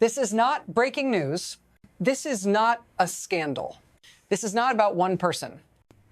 This is not breaking news. This is not a scandal. This is not about one person.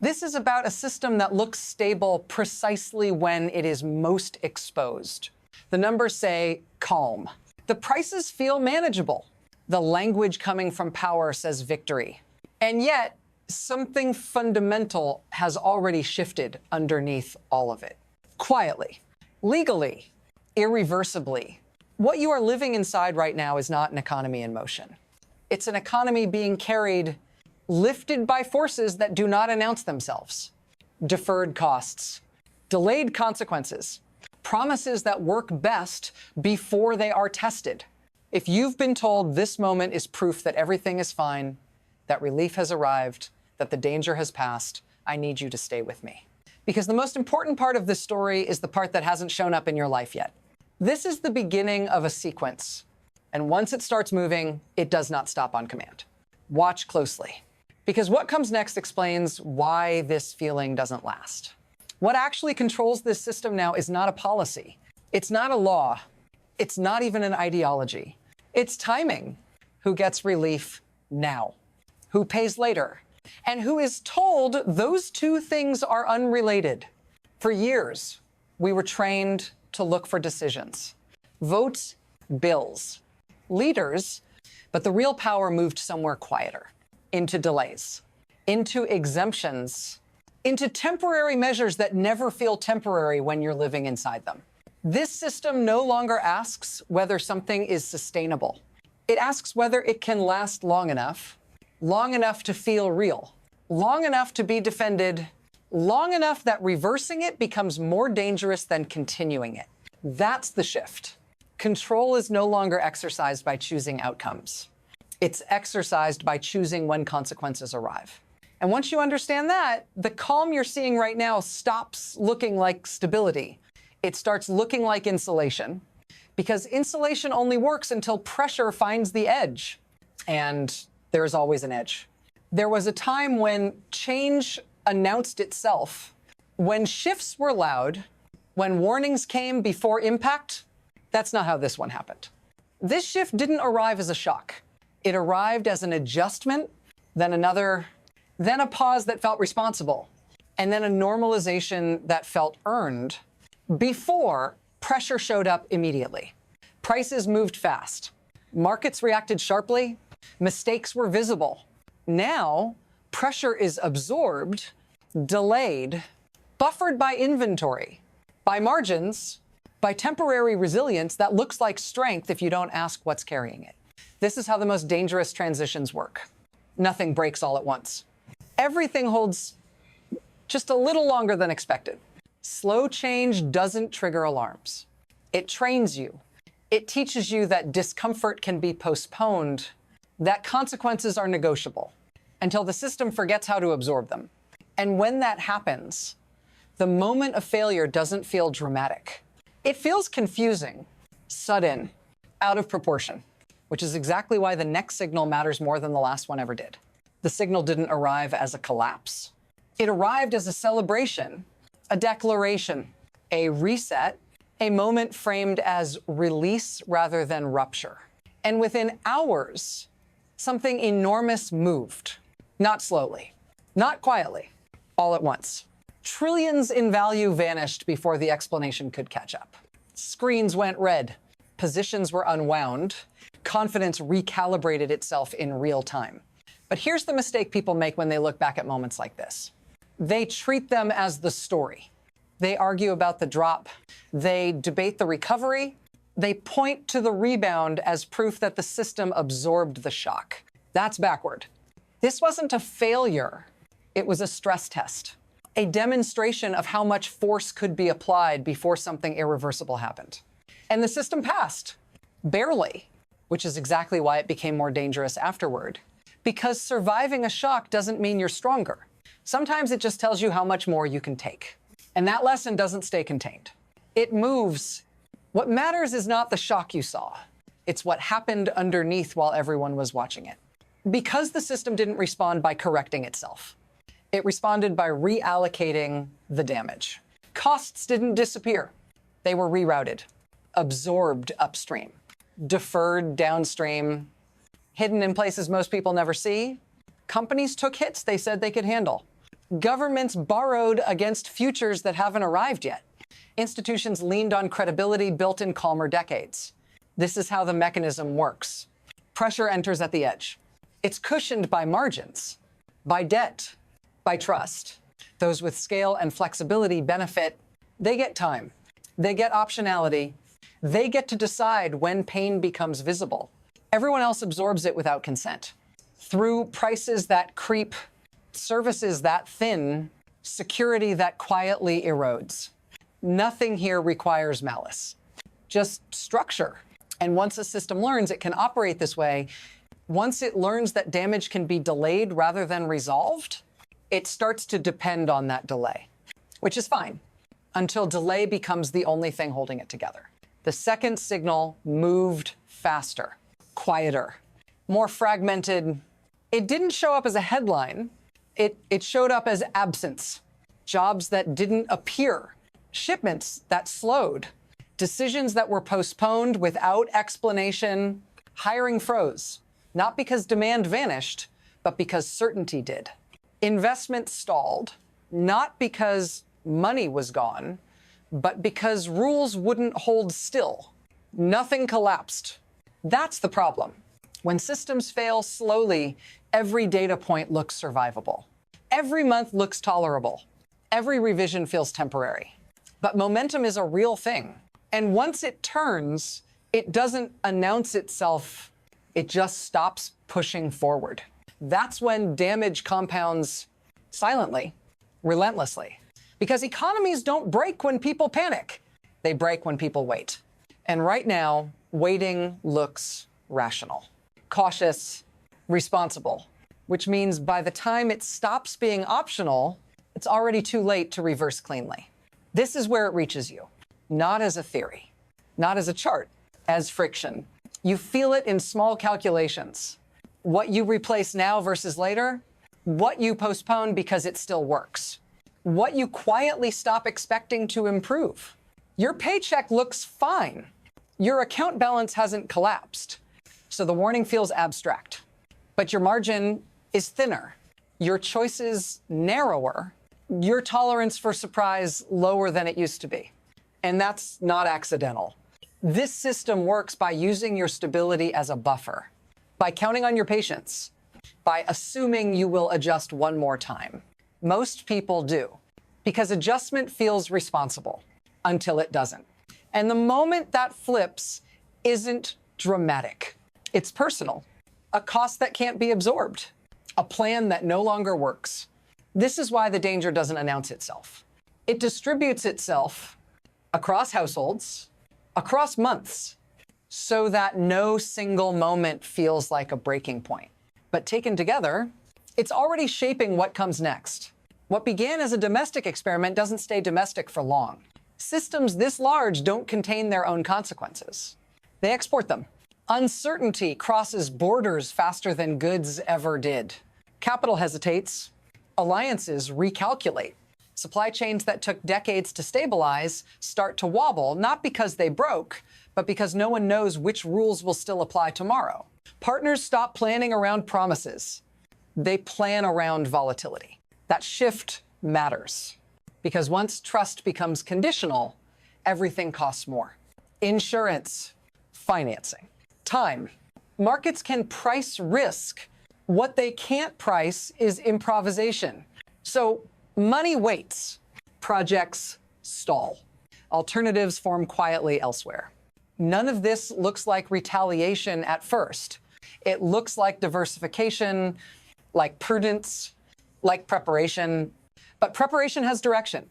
This is about a system that looks stable precisely when it is most exposed. The numbers say calm. The prices feel manageable. The language coming from power says victory. And yet, something fundamental has already shifted underneath all of it. Quietly, legally, irreversibly. What you are living inside right now is not an economy in motion. It's an economy being carried, lifted by forces that do not announce themselves. Deferred costs, delayed consequences, promises that work best before they are tested. If you've been told this moment is proof that everything is fine, that relief has arrived, that the danger has passed, I need you to stay with me. Because the most important part of this story is the part that hasn't shown up in your life yet. This is the beginning of a sequence. And once it starts moving, it does not stop on command. Watch closely. Because what comes next explains why this feeling doesn't last. What actually controls this system now is not a policy. It's not a law. It's not even an ideology. It's timing. Who gets relief now? Who pays later? And who is told those two things are unrelated? For years, we were trained to look for decisions. Votes, bills, leaders, but the real power moved somewhere quieter, into delays, into exemptions, into temporary measures that never feel temporary when you're living inside them. This system no longer asks whether something is sustainable. It asks whether it can last long enough to feel real, long enough to be defended, long enough that reversing it becomes more dangerous than continuing it. That's the shift. Control is no longer exercised by choosing outcomes. It's exercised by choosing when consequences arrive. And once you understand that, the calm you're seeing right now stops looking like stability. It starts looking like insulation, because insulation only works until pressure finds the edge. And there is always an edge. There was a time when change announced itself, when shifts were loud, when warnings came before impact. That's not how this one happened. This shift didn't arrive as a shock. It arrived as an adjustment, then another, then a pause that felt responsible, and then a normalization that felt earned before pressure showed up immediately. Prices moved fast. Markets reacted sharply. Mistakes were visible. Now, pressure is absorbed, delayed, buffered by inventory, by margins, by temporary resilience that looks like strength if you don't ask what's carrying it. This is how the most dangerous transitions work. Nothing breaks all at once. Everything holds just a little longer than expected. Slow change doesn't trigger alarms. It trains you. It teaches you that discomfort can be postponed, that consequences are negotiable, until the system forgets how to absorb them. And when that happens, the moment of failure doesn't feel dramatic. It feels confusing, sudden, out of proportion, which is exactly why the next signal matters more than the last one ever did. The signal didn't arrive as a collapse. It arrived as a celebration, a declaration, a reset, a moment framed as release rather than rupture. And within hours, something enormous moved. Not slowly, not quietly, all at once. Trillions in value vanished before the explanation could catch up. Screens went red, positions were unwound, confidence recalibrated itself in real time. But here's the mistake people make when they look back at moments like this. They treat them as the story. They argue about the drop. They debate the recovery. They point to the rebound as proof that the system absorbed the shock. That's backward. This wasn't a failure. It was a stress test, a demonstration of how much force could be applied before something irreversible happened. And the system passed, barely, which is exactly why it became more dangerous afterward. Because surviving a shock doesn't mean you're stronger. Sometimes it just tells you how much more you can take. And that lesson doesn't stay contained. It moves. What matters is not the shock you saw. It's what happened underneath while everyone was watching it. Because the system didn't respond by correcting itself. It responded by reallocating the damage. Costs didn't disappear. They were rerouted, absorbed upstream. deferred downstream, hidden in places most people never see. Companies took hits they said they could handle. Governments borrowed against futures that haven't arrived yet. Institutions leaned on credibility built in calmer decades. This is how the mechanism works. Pressure enters at the edge. It's cushioned by margins, by debt, by trust. Those with scale and flexibility benefit. They get time. They get optionality. They get to decide when pain becomes visible. Everyone else absorbs it without consent. Through prices that creep, services that thin, security that quietly erodes. Nothing here requires malice, just structure. And once a system learns it can operate this way, once it learns that damage can be delayed rather than resolved, it starts to depend on that delay, which is fine until delay becomes the only thing holding it together. The second signal moved faster, quieter, more fragmented. It didn't show up as a headline. It showed up as absence, jobs that didn't appear, shipments that slowed, decisions that were postponed without explanation, hiring froze, not because demand vanished, but because certainty did. Investment stalled, not because money was gone, but because rules wouldn't hold still. Nothing collapsed. That's the problem. When systems fail slowly, every data point looks survivable. Every month looks tolerable. Every revision feels temporary. But momentum is a real thing. And once it turns, it doesn't announce itself. It just stops pushing forward. That's when damage compounds silently, relentlessly. Because economies don't break when people panic. They break when people wait. And right now, waiting looks rational, cautious, responsible, which means by the time it stops being optional, it's already too late to reverse cleanly. This is where it reaches you, not as a theory, not as a chart, as friction. You feel it in small calculations. What you replace now versus later, what you postpone because it still works, what you quietly stop expecting to improve. Your paycheck looks fine. Your account balance hasn't collapsed. So the warning feels abstract, but your margin is thinner, your choices narrower, your tolerance for surprise lower than it used to be. And that's not accidental. This system works by using your stability as a buffer, by counting on your patience, by assuming you will adjust one more time. Most people do, because adjustment feels responsible until it doesn't. And the moment that flips isn't dramatic. It's personal, a cost that can't be absorbed, a plan that no longer works. This is why the danger doesn't announce itself. It distributes itself across households, across months, so that no single moment feels like a breaking point. But taken together, it's already shaping what comes next. What began as a domestic experiment doesn't stay domestic for long. Systems this large don't contain their own consequences. They export them. Uncertainty crosses borders faster than goods ever did. Capital hesitates. Alliances recalculate. Supply chains that took decades to stabilize start to wobble, not because they broke, but because no one knows which rules will still apply tomorrow. Partners stop planning around promises. They plan around volatility. That shift matters, because once trust becomes conditional, everything costs more. Insurance, financing, time. Markets can price risk. What they can't price is improvisation. So money waits. Projects stall. Alternatives form quietly elsewhere. None of this looks like retaliation at first. It looks like diversification, like prudence, like preparation. But preparation has direction.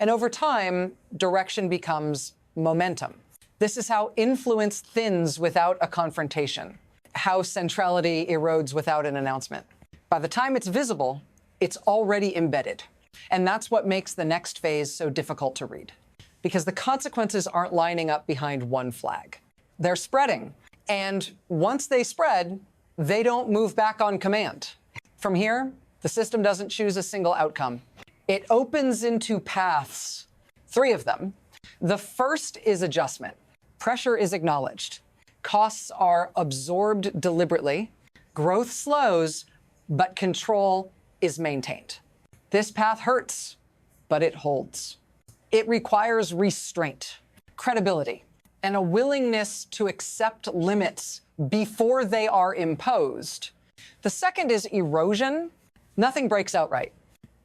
And over time, direction becomes momentum. This is how influence thins without a confrontation, how centrality erodes without an announcement. By the time it's visible, it's already embedded. And that's what makes the next phase so difficult to read, because the consequences aren't lining up behind one flag. They're spreading. And once they spread, they don't move back on command. From here, the system doesn't choose a single outcome. It opens into paths, 3 of them. The first is adjustment. Pressure is acknowledged. Costs are absorbed deliberately. Growth slows, but control is maintained. This path hurts, but it holds. It requires restraint, credibility, and a willingness to accept limits before they are imposed. The second is erosion. Nothing breaks outright.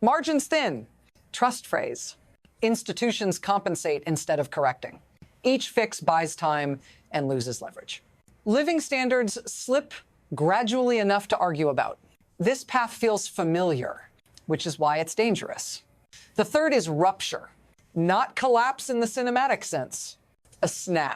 Margins thin. Trust phrase. Institutions compensate instead of correcting. Each fix buys time and loses leverage. Living standards slip gradually enough to argue about. This path feels familiar, which is why it's dangerous. The third is rupture. Not collapse in the cinematic sense, a snap.